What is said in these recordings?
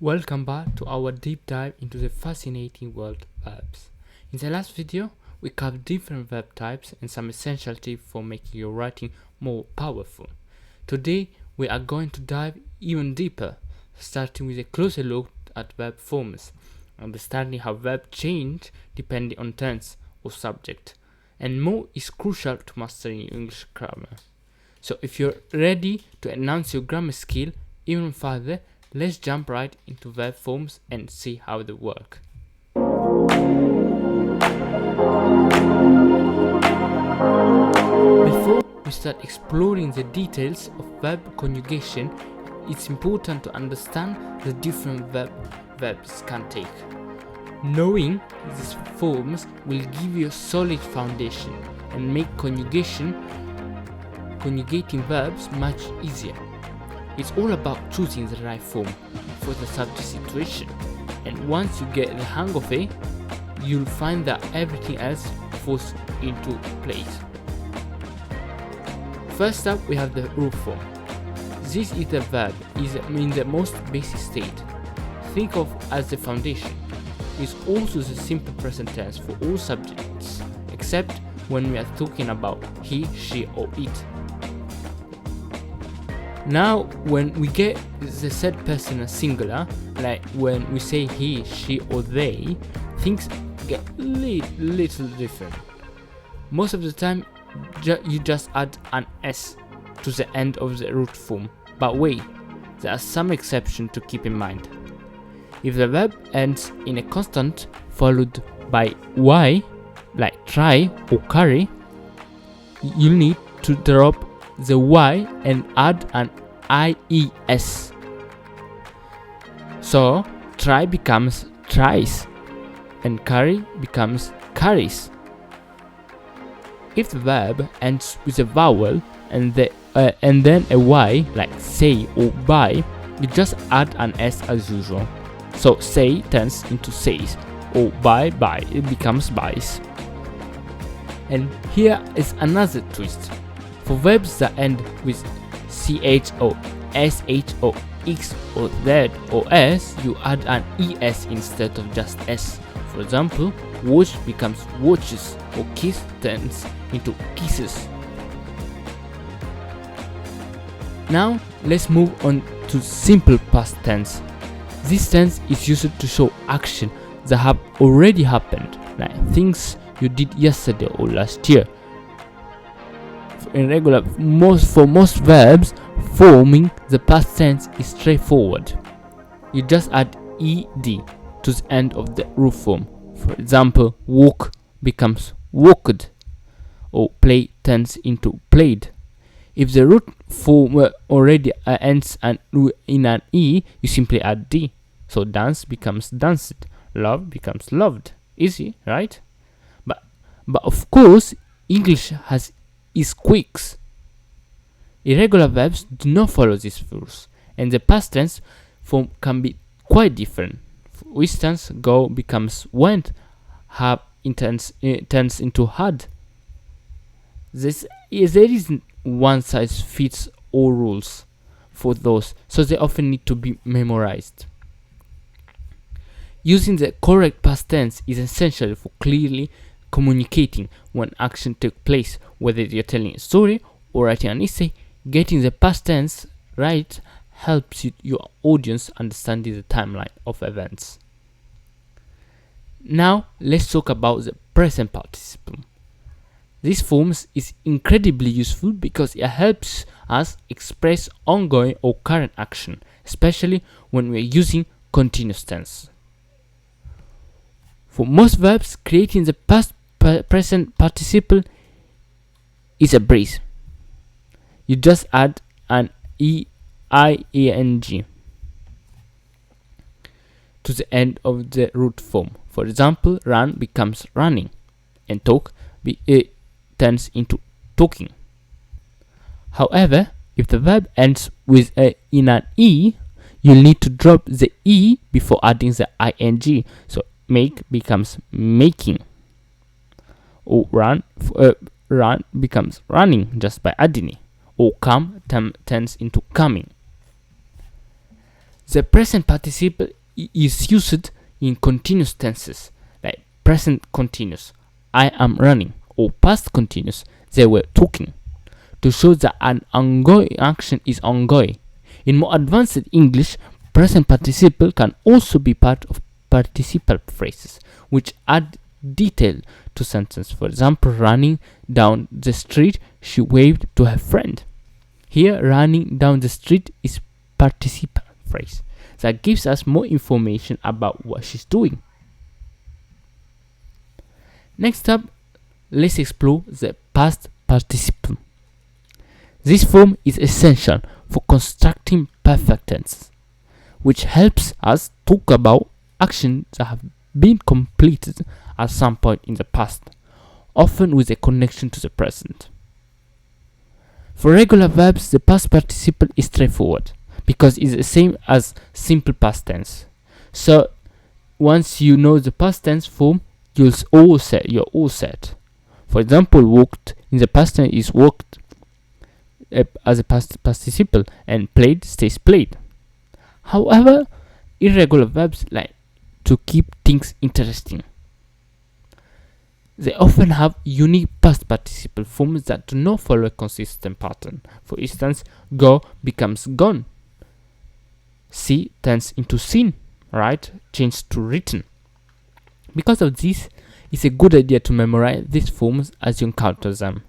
Welcome back to our deep dive into the fascinating world of verbs. In the last video, we covered different verb types and some essential tips for making your writing more powerful. Today, we are going to dive even deeper, starting with a closer look at verb forms, understanding how verbs change depending on tense or subject, and more is crucial to mastering English grammar. So if you're ready to enhance your grammar skill even further, let's jump right into verb forms and see how they work. Before we start exploring the details of verb conjugation, it's important to understand the different verbs can take. Knowing these forms will give you a solid foundation and make conjugating verbs much easier. It's all about choosing the right form for the subject situation, and once you get the hang of it, you'll find that everything else falls into place. First up, we have the root form. This is the verb in the most basic state. Think of as the foundation. It's also the simple present tense for all subjects, except when we are talking about he, she, or it. Now, when we get the said person as singular, like when we say he, she, or they, things get little different. Most of the time, you just add an s to the end of the root form. But wait, there are some exceptions to keep in mind. If the verb ends in a constant followed by y, like try or carry, you'll need to drop the y and add an ies. So try becomes tries and carry becomes carries. If the verb ends with a vowel and then a y, like say or buy, you just add an s as usual. So say turns into says, or buy it becomes buys. And here is another twist. For verbs that end with ch or sh or x or z or s, you add an es instead of just s. For example, watch becomes watches, or kiss turns into kisses. Now let's move on to simple past tense. This tense is used to show action that have already happened, like things you did yesterday or last year. For most verbs, forming the past tense is straightforward. You just add ed to the end of the root form. For example, walk becomes walked, or play turns into played. If the root form already ends in an e, you simply add d. So dance becomes danced, love becomes loved. Easy, right? But of course, English has its quirks. Irregular verbs do not follow these rules, and the past tense form can be quite different. For instance, go becomes went, have turns into had. There isn't one size fits all rules for those, so they often need to be memorized. Using the correct past tense is essential for clearly communicating when action takes place, whether you're telling a story or writing an essay. Getting the past tense right helps your audience understand the timeline of events. Now let's talk about the present participle. This form is incredibly useful because it helps us express ongoing or current action, especially when we're using continuous tense. For most verbs, creating the past present participle is a breeze. You just add an ing to the end of the root form. For example, run becomes running, and talk turns into talking. However, if the verb ends with in an e, you'll need to drop the e before adding the ing. So make becomes making, or run becomes running just by adding it, or come turns into coming. The present participle is used in continuous tenses, like present continuous, I am running, or past continuous, they were talking, to show that an ongoing action is ongoing. In more advanced English, present participle can also be part of participle phrases, which add detail to sentence. For example, running down the street, she waved to her friend. Here, running down the street is participle phrase that gives us more information about what she's doing. Next up, let's explore the past participle. This form is essential for constructing perfect tense, which helps us talk about actions that have been completed at some point in the past, often with a connection to the present. For regular verbs, the past participle is straightforward because it's the same as simple past tense. So once you know the past tense form, you're all set. For example, walked in the past tense is walked as a past participle, and played stays played. However, irregular verbs like to keep things interesting. They often have unique past participle forms that do not follow a consistent pattern. For instance, go becomes gone. See turns into seen, right? Changed to written. Because of this, it's a good idea to memorize these forms as you encounter them.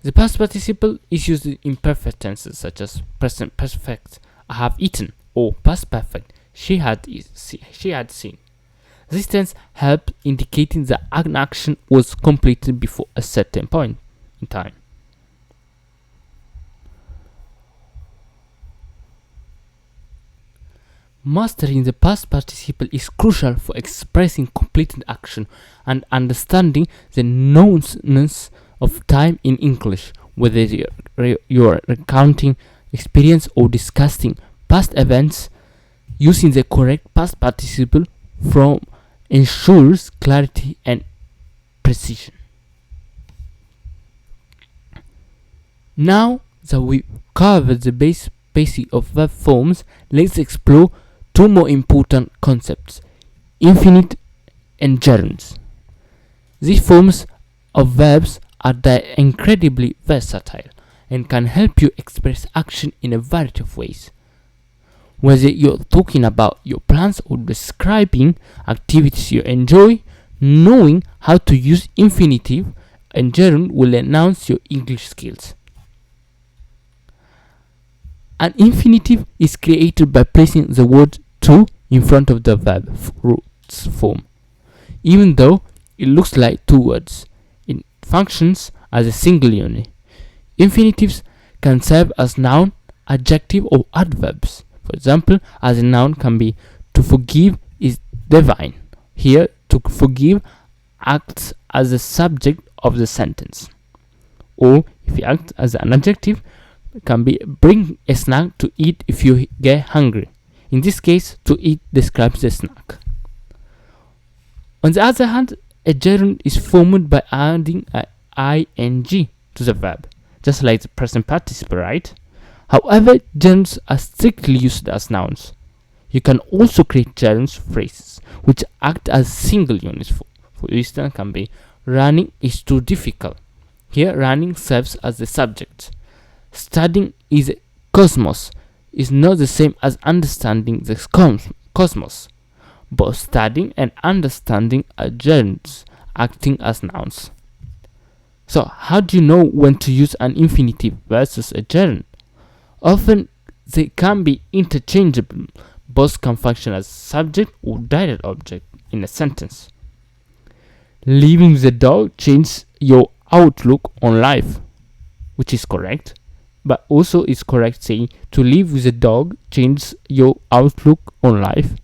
The past participle is used in perfect tenses such as present perfect, I have eaten, or past perfect, she had seen. This tense helps indicating that an action was completed before a certain point in time. Mastering the past participle is crucial for expressing completed action and understanding the nuance of time in English, whether you're recounting experience or discussing past events. Using the correct past participle ensures clarity and precision. Now that we've covered the basic of verb forms, let's explore two more important concepts: infinite and gerunds. These forms of verbs are incredibly versatile and can help you express action in a variety of ways. Whether you're talking about your plans or describing activities you enjoy, knowing how to use infinitive and gerund will enhance your English skills. An infinitive is created by placing the word to in front of the verb roots form. Even though it looks like two words, it functions as a single unit. Infinitives can serve as noun, adjective, or adverbs. For example, as a noun can be to forgive is divine. Here, to forgive acts as the subject of the sentence. Or if it acts as an adjective, it can be bring a snack to eat if you get hungry. In this case, to eat describes the snack. On the other hand, a gerund is formed by adding an ing to the verb, just like the present participle, right? However, gerunds are strictly used as nouns. You can also create gerund phrases which act as single units. For instance, can be running is too difficult. Here, running serves as the subject. Studying is cosmos is not the same as understanding the cosmos. Both studying and understanding are gerunds acting as nouns. So, how do you know when to use an infinitive versus a gerund? Often they can be interchangeable. Both can function as subject or direct object in a sentence. Leaving the dog changes your outlook on life, which is correct, but also it's correct saying to live with a dog changes your outlook on life.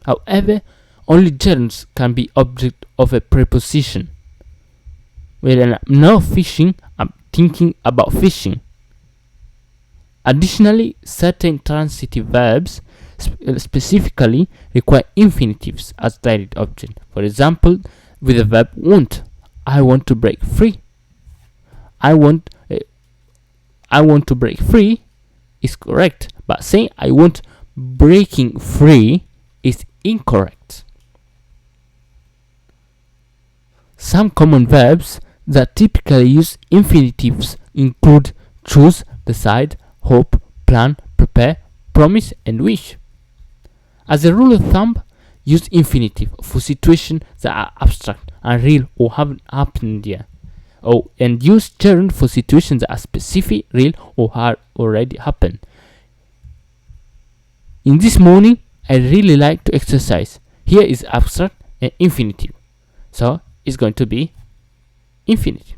However, only gerunds can be object of a preposition. When I'm not fishing, I'm thinking about fishing. Additionally, certain transitive verbs specifically require infinitives as direct object. For example, with the verb want, I want to break free. I want to break free is correct, but but saying I want breaking free is incorrect. Some common verbs that typically use infinitives include choose, decide, hope, plan, prepare, promise, and wish. As a rule of thumb, use infinitive for situations that are abstract, unreal, or haven't happened yet. And use gerund for situations that are specific, real, or have already happened. In this morning, I really like to exercise. Here is abstract and infinitive, so it's going to be infinitive.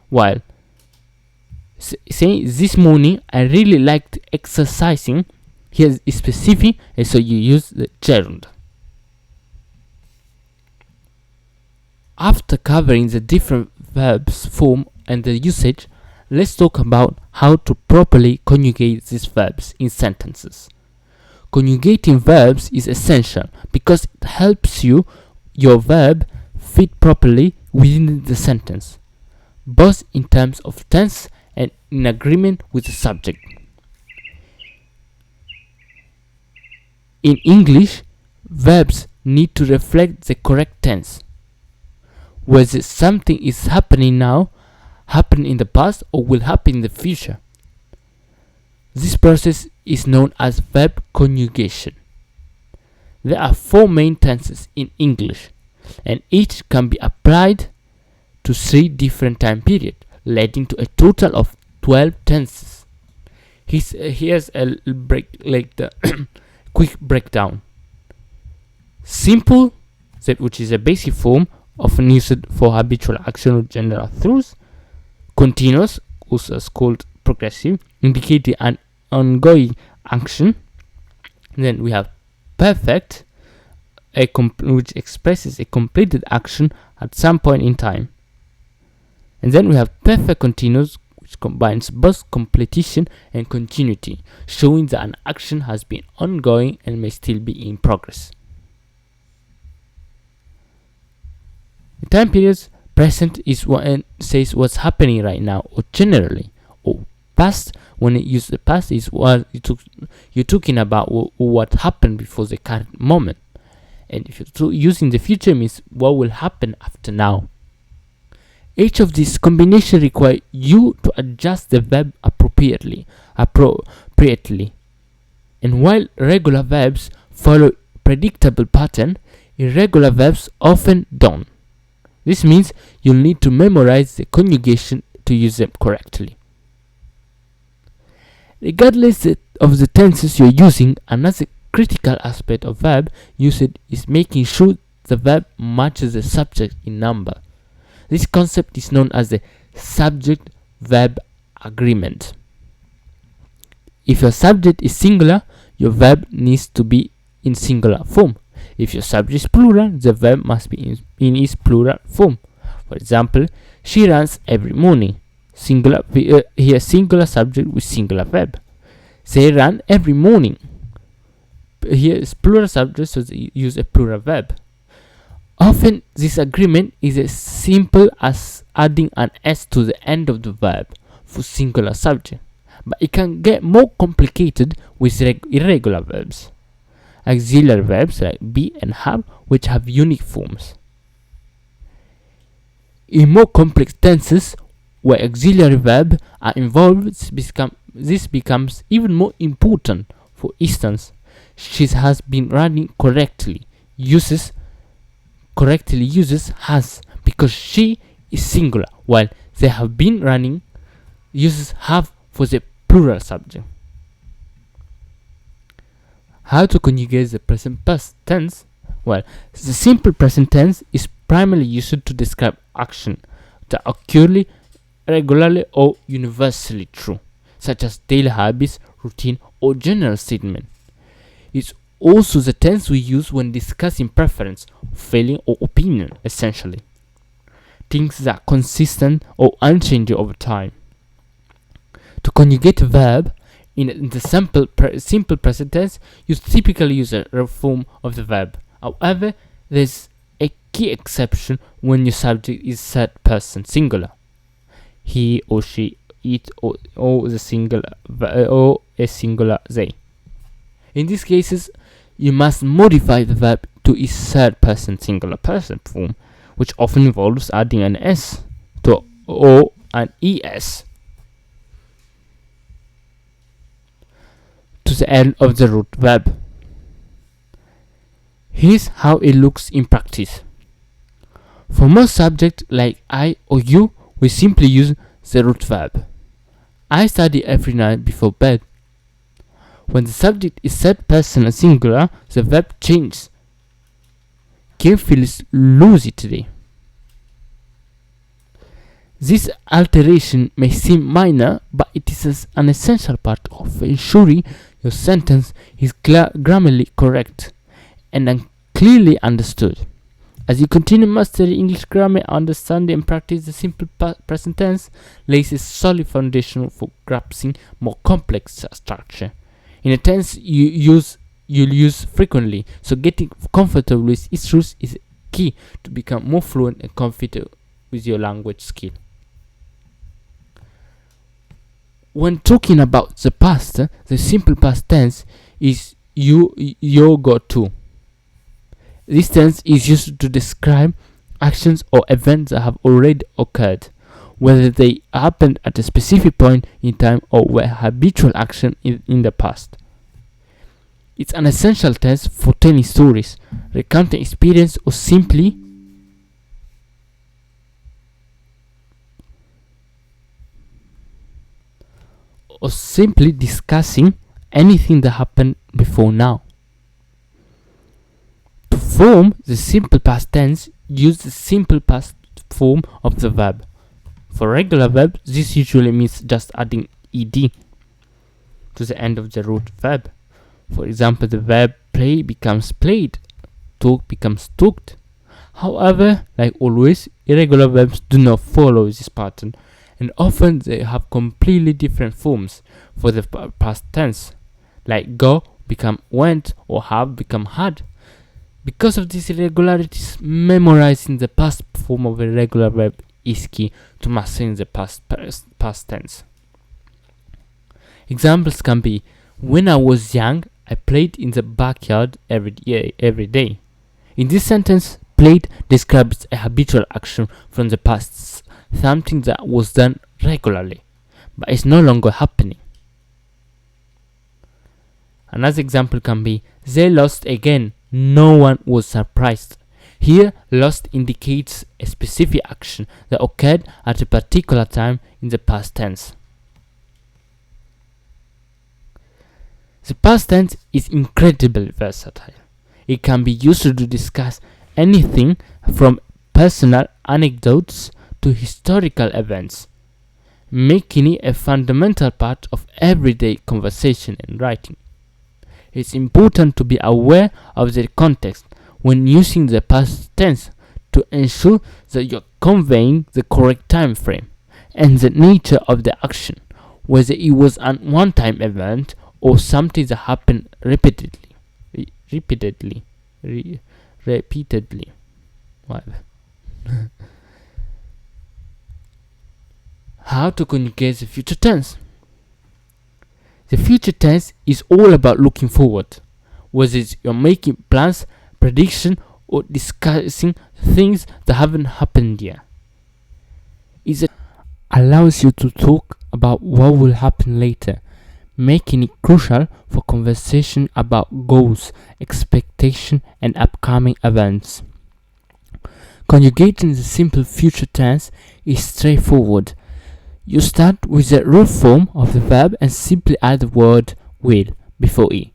While saying this morning I really liked exercising, here is specific, and so you use the gerund. After covering the different verbs form and the usage, let's talk about how to properly conjugate these verbs in sentences. Conjugating verbs is essential because it helps your verb fit properly within the sentence, both in terms of tense and in agreement with the subject. In English, verbs need to reflect the correct tense, whether something is happening now, happened in the past, or will happen in the future. This process is known as verb conjugation. There are 4 main tenses in English, and each can be applied to 3 different time periods, leading to a total of 12 tenses. Here's a quick breakdown. Simple, which is a basic form, often used for habitual action or general truths. Continuous, also called progressive, indicating an ongoing action. Then we have perfect, which expresses a completed action at some point in time. And then we have perfect continuous, which combines both completion and continuity, showing that an action has been ongoing and may still be in progress. The time periods present is what says what's happening right now, or generally. Or past, when it uses the past, is what you're talking about what happened before the current moment. And if you're using the future, means what will happen after now. Each of these combinations require you to adjust the verb appropriately. And while regular verbs follow predictable pattern, irregular verbs often don't. This means you'll need to memorize the conjugation to use them correctly. Regardless of the tenses you're using, another critical aspect of verb usage is making sure the verb matches the subject in number. This concept is known as the subject-verb agreement. If your subject is singular, your verb needs to be in singular form. If your subject is plural, the verb must be in its plural form. For example, she runs every morning. Singular, here singular subject with singular verb. They run every morning. Here is plural subject, so they use a plural verb. Often, this agreement is as simple as adding an s to the end of the verb for singular subject, but it can get more complicated with irregular verbs. Auxiliary verbs like be and have, which have unique forms. In more complex tenses, where auxiliary verbs are involved, this becomes even more important. For instance, she has been running correctly uses has because she is singular, while they have been running uses have for the plural subject. How to conjugate the present past tense? Well, the simple present tense is primarily used to describe action that occur regularly or universally true, such as daily habits, routine, or general statement. It's also the tense we use when discussing preference, feeling, or opinion, essentially. Things that are consistent or unchanging over time. To conjugate a verb in the simple present tense, you typically use a form of the verb. However, there's a key exception when your subject is third person singular. He or she it, or a singular they. In these cases, you must modify the verb to its third person singular person form, which often involves adding an s to o and es to the end of the root verb. Here's how it looks in practice. For most subjects like I or you, we simply use the root verb. I study every night before bed. When the subject is third person singular, the verb changes. Kim feels loosey today. This alteration may seem minor, but it is an essential part of ensuring your sentence is grammatically correct and clearly understood. As you continue mastering English grammar, understanding and practice the simple present tense lays a solid foundation for grasping more complex structure. In a tense you'll use frequently, so getting comfortable with its rules is key to become more fluent and confident with your language skill. When talking about the past, the simple past tense is your go-to. This tense is used to describe actions or events that have already occurred, whether they happened at a specific point in time or were habitual action in the past. It's an essential tense for telling stories, recounting experience, or simply discussing anything that happened before now. To form the simple past tense, use the simple past form of the verb. For regular verbs, this usually means just adding ed to the end of the root verb. For example, the verb play becomes played, talk becomes talked. However, like always, irregular verbs do not follow this pattern, and often they have completely different forms for the past tense, like go become went or have become had. Because of these irregularities, memorizing the past form of a regular verb is key to mastering the past tense. Examples can be: when I was young, I played in the backyard every day. In this sentence, played describes a habitual action from the past, something that was done regularly, but is no longer happening. Another example can be: they lost again. No one was surprised. Here, lost indicates a specific action that occurred at a particular time in the past tense. The past tense is incredibly versatile. It can be used to discuss anything from personal anecdotes to historical events, making it a fundamental part of everyday conversation and writing. It's important to be aware of the context when using the past tense to ensure that you're conveying the correct time frame and the nature of the action, whether it was a one-time event or something that happened repeatedly. Whatever. How to conjugate the future tense? The future tense is all about looking forward, whether you're making plans, prediction, or discussing things that haven't happened yet. It allows you to talk about what will happen later, making it crucial for conversation about goals, expectation, and upcoming events. Conjugating the simple future tense is straightforward. You start with the root form of the verb and simply add the word will before it.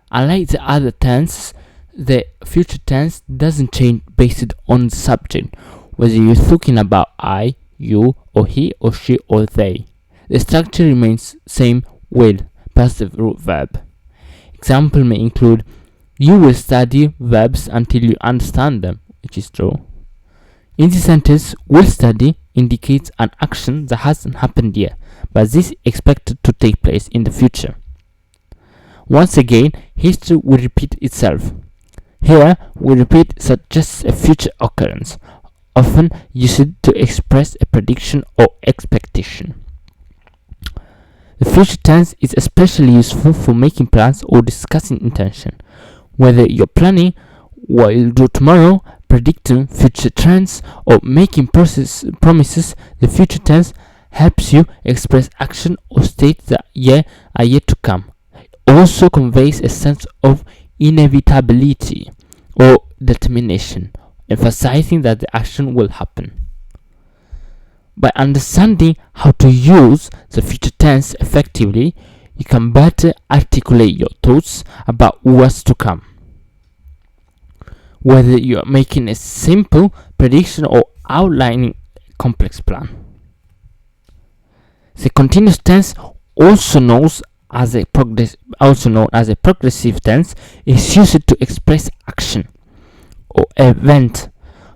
Unlike the other tenses, the future tense doesn't change based on the subject, whether you're talking about I, you, or he, or she, or they. The structure remains same: will plus the root verb. Example may include: you will study verbs until you understand them, which is true. In this sentence, will study indicates an action that hasn't happened yet, but this is expected to take place in the future. Once again, history will repeat itself. Here, will repeat suggests a future occurrence, often used to express a prediction or expectation. The future tense is especially useful for making plans or discussing intention. Whether you're planning what you'll do tomorrow, predicting future trends, or making promises, the future tense helps you express action or state that are yet to come. It also conveys a sense of inevitability or determination, emphasizing that the action will happen. By understanding how to use the future tense effectively, you can better articulate your thoughts about what's to come. Whether you are making a simple prediction or outlining a complex plan. The continuous tense, also known as a progressive tense, is used to express action or event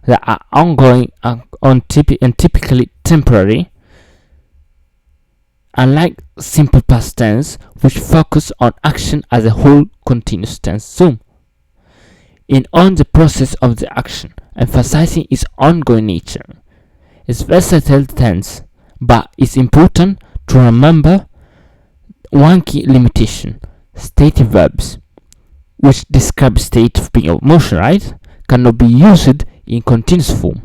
that are ongoing and typically temporary, unlike simple past tense, which focus on action as a whole. Continuous tense zoom in on the process of the action, emphasizing its ongoing nature. It's versatile tense, but it's important to remember one key limitation: stative verbs, which describe state of being of motion, right, cannot be used in continuous form.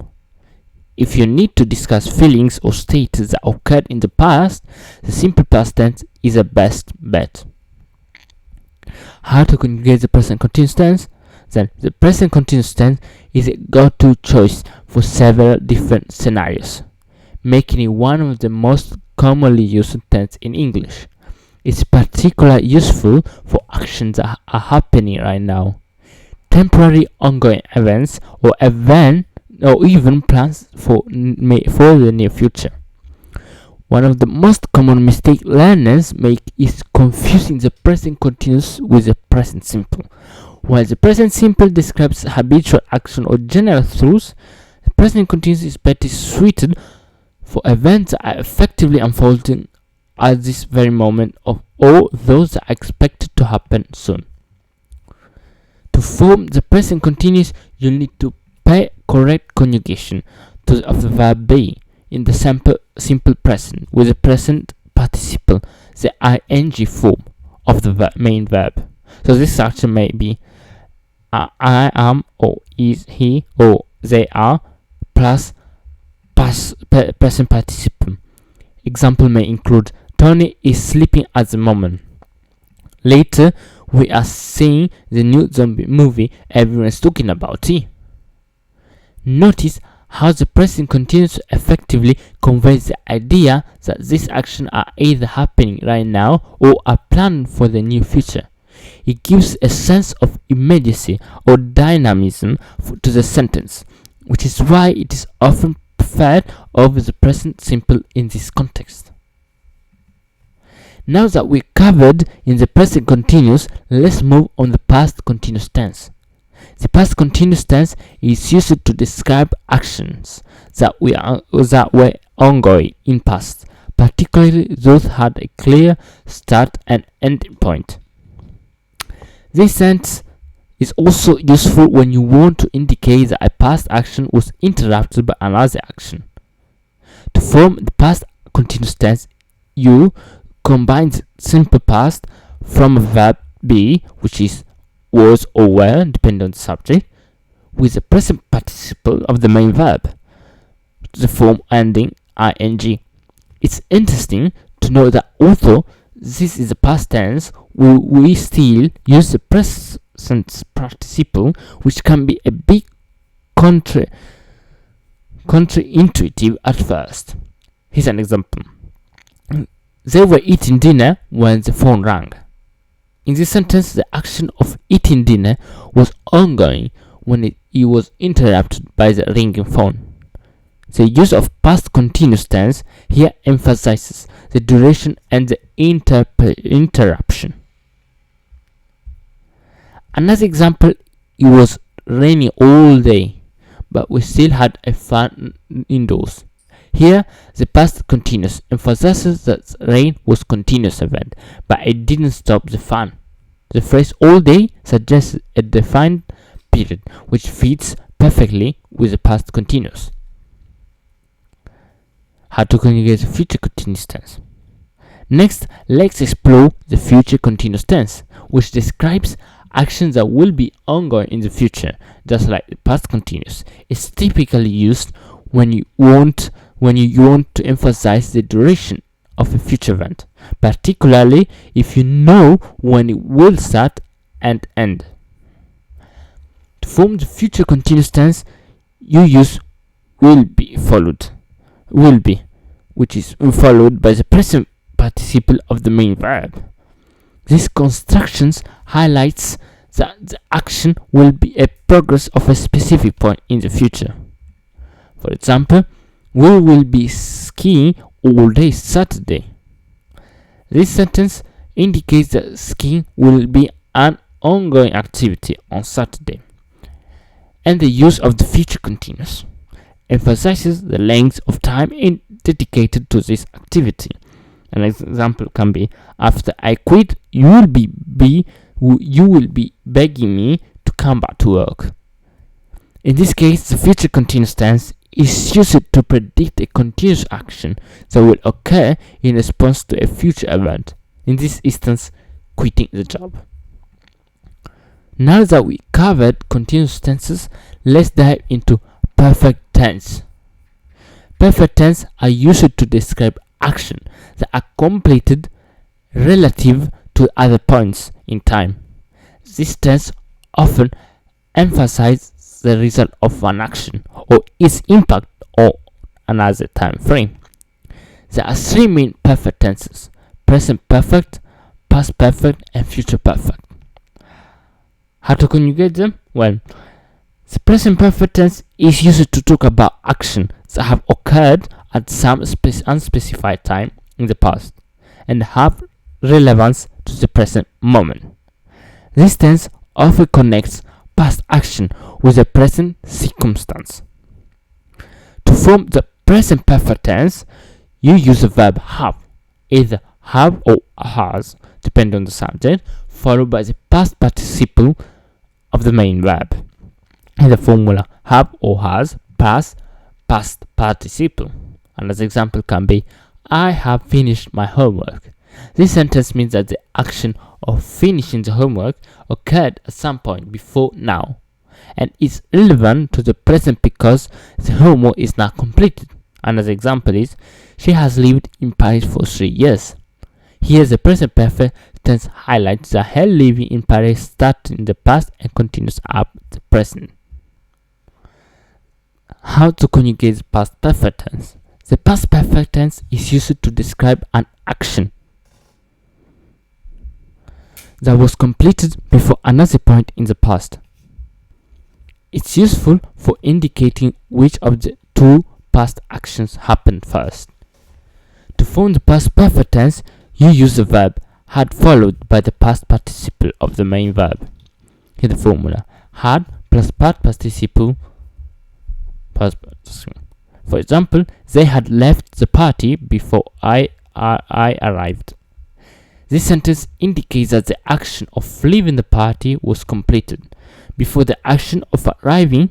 If you need to discuss feelings or states that occurred in the past, the simple past tense is the best bet. How to conjugate the present continuous tense? Then, the present continuous tense is a go-to choice for several different scenarios, making it one of the most commonly used tense in English. It's particularly useful for actions that are happening right now, temporary ongoing events, or even plans for the near future. One of the most common mistakes learners make is confusing the present continuous with the present simple. While the present simple describes habitual action or general truths, the present continuous is better suited for events that are effectively unfolding at this very moment or those that are expected to happen soon. To form the present continuous, you need to pay correct conjugation of the verb be in the simple present with the present participle, the ing form of the main verb. So this action may be I am, or is he, or they are, plus present participle. Example may include: Tony is sleeping at the moment. Later, we are seeing the new zombie movie everyone's talking about. Notice how the present continuous effectively conveys the idea that these actions are either happening right now or are planned for the near future. It gives a sense of immediacy or dynamism to the sentence, which is why it is often preferred over the present simple in this context. Now that we covered in the present continuous, let's move on the past continuous tense. The past continuous tense is used to describe actions that were ongoing in past, particularly those had a clear start and end point. This tense is also useful when you want to indicate that a past action was interrupted by another action. To form the past continuous tense, you combine the simple past from a verb be, which is was or were, depending on the subject, with the present participle of the main verb, the form ending ing. It's interesting to know that although this is the past tense, we still use the present participle, which can be a bit counterintuitive at first. Here's an example. They were eating dinner when the phone rang. In this sentence, the action of eating dinner was ongoing when it was interrupted by the ringing phone. The use of past continuous tense here emphasizes the duration and the interruption. Another example: it was raining all day, but we still had a fun indoors. Here, the past continuous emphasizes that rain was a continuous event, but it didn't stop the fun. The phrase all day suggests a defined period, which fits perfectly with the past continuous. How to conjugate the future continuous tense. Next, let's explore the future continuous tense, which describes actions that will be ongoing in the future, just like the past continuous. It's typically used when you want to emphasize the duration of a future event, particularly if you know when it will start and end. To form the future continuous tense, you use will be, which is followed by the present participle of the main verb. This construction highlights that the action will be a progress of a specific point in the future. For example, we will be skiing all day Saturday. This sentence indicates that skiing will be an ongoing activity on Saturday. And the use of the future continuous emphasizes the length of time dedicated to this activity. An example can be, after I quit, you will be begging me to come back to work. In this case, the future continuous tense is used to predict a continuous action that will occur in response to a future event. In this instance, quitting the job. Now that we covered continuous tenses, let's dive into perfect tense. Perfect tense are used to describe action that are completed relative to other points in time. This tense often emphasizes the result of an action or its impact on another time frame. There are three main perfect tenses: present perfect, past perfect, and future perfect. How to conjugate them? Well, the present perfect tense is used to talk about actions that have occurred at some unspecified time in the past and have relevance to the present moment. This tense often connects past action with the present circumstance. To form the present perfect tense, you use the verb have, either have or has, depending on the subject, followed by the past participle of the main verb. In the formula, have or has past participle. Another example can be, I have finished my homework. This sentence means that the action of finishing the homework occurred at some point before now, and is relevant to the present because the homework is now completed. Another example is, she has lived in Paris for 3 years. Here the present perfect tense highlights that her living in Paris started in the past and continues up the present. How to conjugate the past perfect tense? The past perfect tense is used to describe an action that was completed before another point in the past. It's useful for indicating which of the two past actions happened first. To form the past perfect tense, you use the verb had followed by the past participle of the main verb. Here the formula, had plus past participle. For example, they had left the party before I arrived. This sentence indicates that the action of leaving the party was completed before the action of arriving.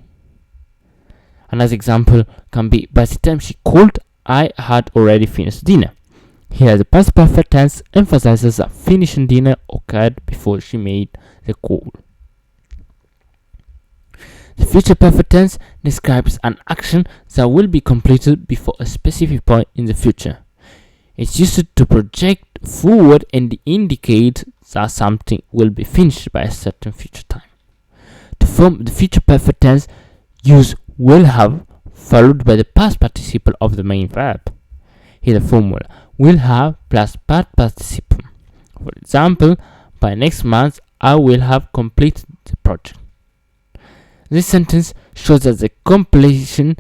Another example can be, by the time she called, I had already finished dinner. Here the past perfect tense emphasizes that finishing dinner occurred before she made the call. The future perfect tense describes an action that will be completed before a specific point in the future. It's used to project forward and indicate that something will be finished by a certain future time. To form the future perfect tense, use will have followed by the past participle of the main verb. Here the formula, will have plus past participle. For example, by next month I will have completed the project. This sentence shows that the completion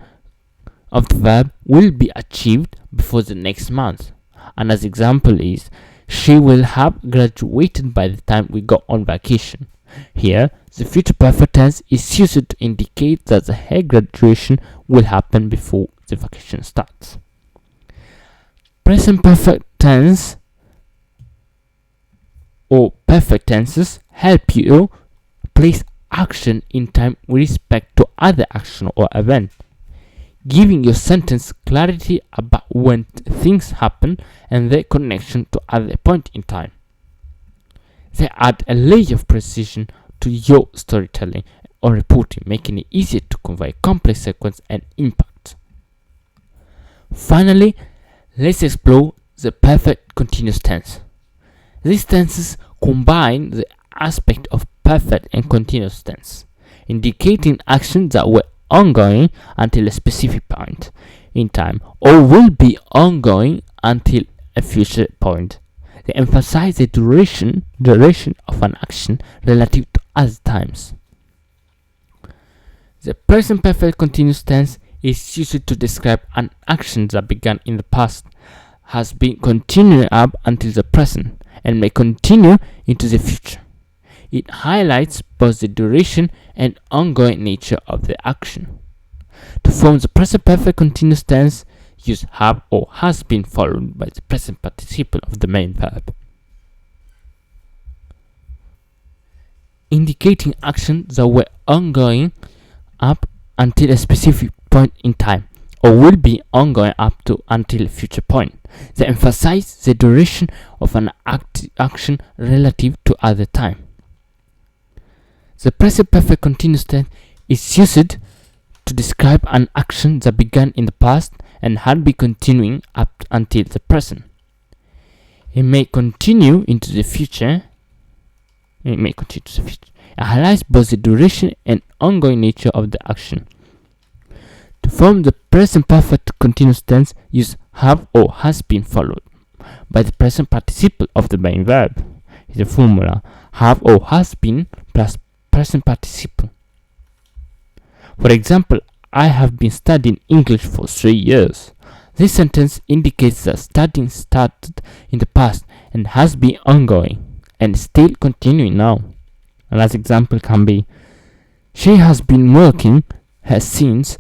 of the verb will be achieved before the next month. Another example is, she will have graduated by the time we go on vacation. Here, the future perfect tense is used to indicate that her graduation will happen before the vacation starts. Present perfect tense or perfect tenses help you place action in time with respect to other action or event. giving your sentence clarity about when things happen and their connection to other point in time. They add a layer of precision to your storytelling or reporting, making it easier to convey complex sequence and impact. Finally, let's explore the perfect continuous tense. These tenses combine the aspect of perfect and continuous tense, indicating actions that were ongoing until a specific point in time or will be ongoing until a future point. They emphasize the duration of an action relative to other times. The present perfect continuous tense is used to describe an action that began in the past, has been continuing up until the present, and may continue into the future. It highlights both the duration and ongoing nature of the action. To form the present perfect continuous tense, use have or has been followed by the present participle of the main verb, indicating actions that were ongoing up until a specific point in time or will be ongoing up to until a future point. They emphasize the duration of an action relative to other time. The present perfect continuous tense is used to describe an action that began in the past and had been continuing up until the present. It may continue into the future. It highlights both the duration and ongoing nature of the action. To form the present perfect continuous tense, use have or has been followed by the present participle of the main verb. The formula have or has been plus present participle. For example, I have been studying English for 3 years. This sentence indicates that studying started in the past and has been ongoing and still continuing now. Another example can be, she has been working since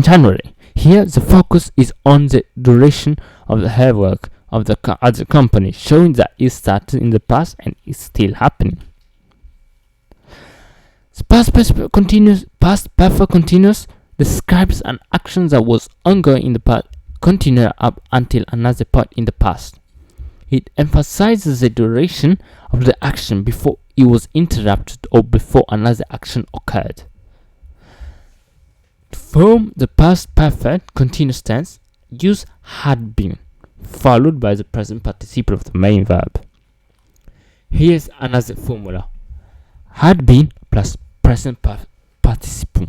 January. Here the focus is on the duration of her work of the other company, showing that it started in the past and is still happening. The past perfect continuous describes an action that was ongoing in the past, continuing up until another point in the past. It emphasizes the duration of the action before it was interrupted or before another action occurred. To form the past perfect continuous tense, use had been followed by the present participle of the main verb. Here's another formula: had been plus present participle.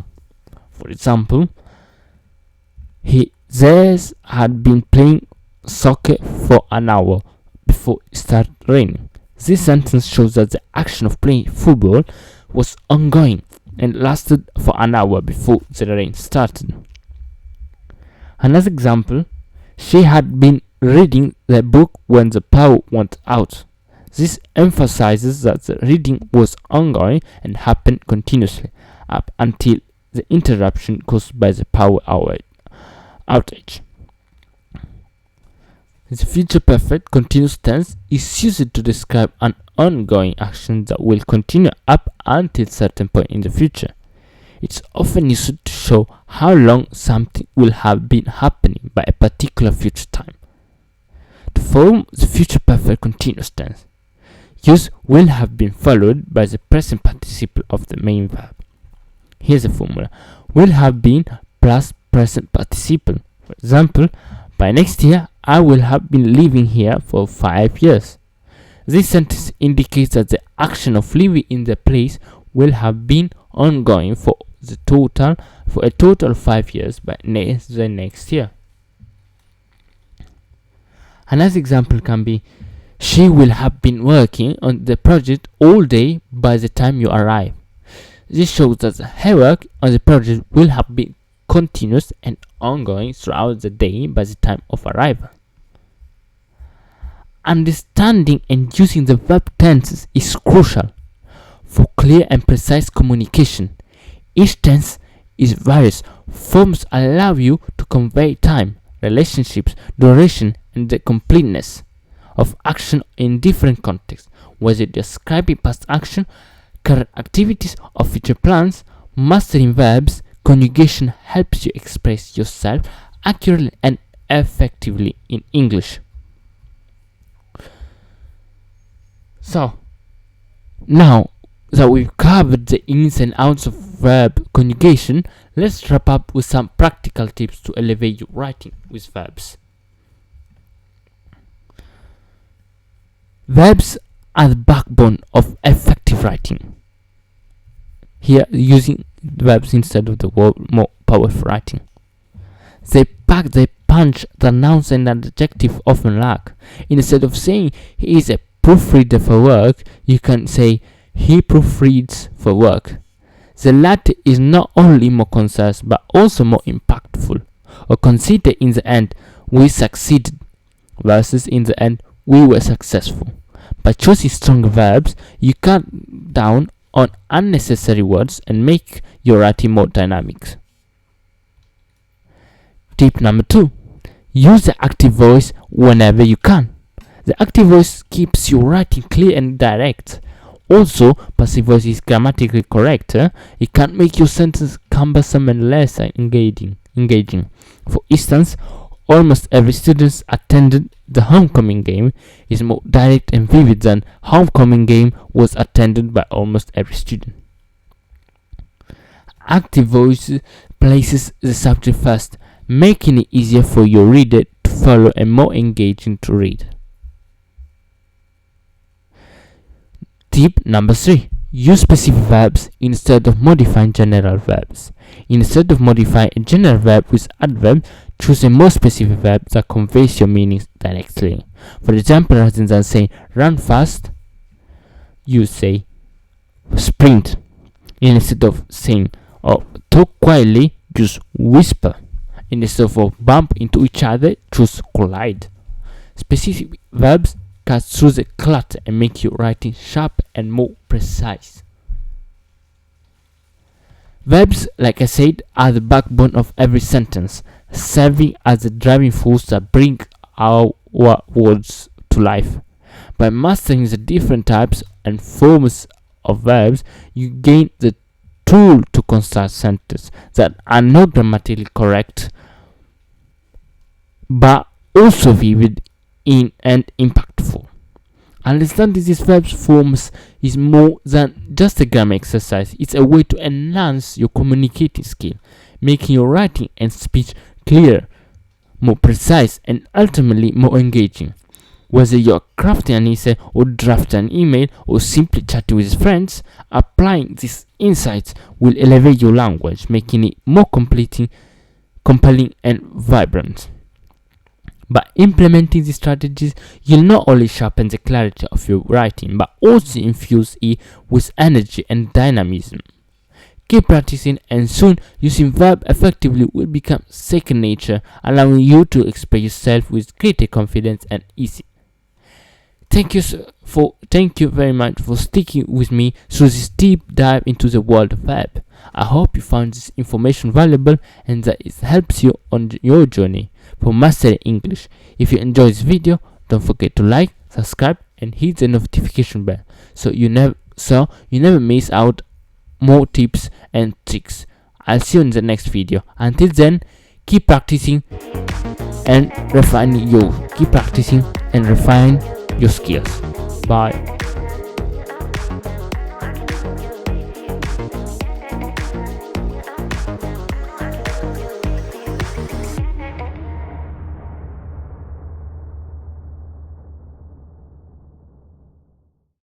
For example, theirs had been playing soccer for an hour before it started raining. This sentence shows that the action of playing football was ongoing and lasted for an hour before the rain started. Another example, she had been reading the book when the power went out. This emphasizes that the reading was ongoing and happened continuously up until the interruption caused by the power outage. The future perfect continuous tense is used to describe an ongoing action that will continue up until a certain point in the future. It's often used to show how long something will have been happening by a particular future time. To form the future perfect continuous tense, use will have been followed by the present participle of the main verb. Here's a formula: will have been plus present participle. For example, by next year I will have been living here for 5 years. This sentence indicates that the action of living in the place will have been ongoing for a total of 5 years by the next year. Another example can be, she will have been working on the project all day by the time you arrive. This shows that her work on the project will have been continuous and ongoing throughout the day by the time of arrival. Understanding and using the verb tenses is crucial for clear and precise communication. Each tense is various. Forms allow you to convey time, relationships, duration, and the completeness of action in different contexts, whether describing past action, current activities, or future plans. Mastering verbs conjugation helps you express yourself accurately and effectively in English. So, now that we've covered the ins and outs of verb conjugation, let's wrap up with some practical tips to elevate your writing with verbs. Verbs are the backbone of effective writing. Here, using verbs instead of the word more powerful writing. They pack the punch that nouns and adjective often lack. Instead of saying he is a proofreader for work, you can say he proofreads for work. The latter is not only more concise but also more impactful. Or consider in the end, we succeeded versus in the end, we were successful. By choosing stronger verbs, you cut down on unnecessary words and make your writing more dynamic. Tip number 2. Use the active voice whenever you can. The active voice keeps your writing clear and direct. Also, passive voice is grammatically correct. It can make your sentence cumbersome and less engaging. For instance, almost every student attended the homecoming game is more direct and vivid than homecoming game was attended by almost every student. Active voice places the subject first, making it easier for your reader to follow and more engaging to read. Tip number 3. Use specific verbs instead of modifying general verbs. Instead of modifying a general verb with adverb, choose a more specific verb that conveys your meanings directly. For example, rather than saying run fast, you say sprint. Instead of saying talk quietly, use whisper. Instead of bump into each other, choose collide. Specific verbs cut through the clutter and make your writing sharp and more precise. Verbs, like I said, are the backbone of every sentence, serving as the driving force that bring our words to life. By mastering the different types and forms of verbs, you gain the tool to construct sentences that are not grammatically correct, but also vivid and impactful. Understanding these verbs forms is more than just a grammar exercise. It's a way to enhance your communicating skill, making your writing and speech clearer, more precise, and ultimately more engaging. Whether you're crafting an essay or drafting an email or simply chatting with friends, applying these insights will elevate your language, making it more compelling and vibrant. By implementing these strategies, you'll not only sharpen the clarity of your writing, but also infuse it with energy and dynamism. Keep practicing, and soon using verb effectively will become second nature, allowing you to express yourself with greater confidence and ease. Thank you very much for sticking with me through this deep dive into the world of verb. I hope you found this information valuable and that it helps you on your journey for mastering English. If you enjoyed this video, don't forget to like, subscribe, and hit the notification bell so you never miss out more tips and tricks. I'll see you in the next video. Until then, keep practicing and refine your skills. Bye.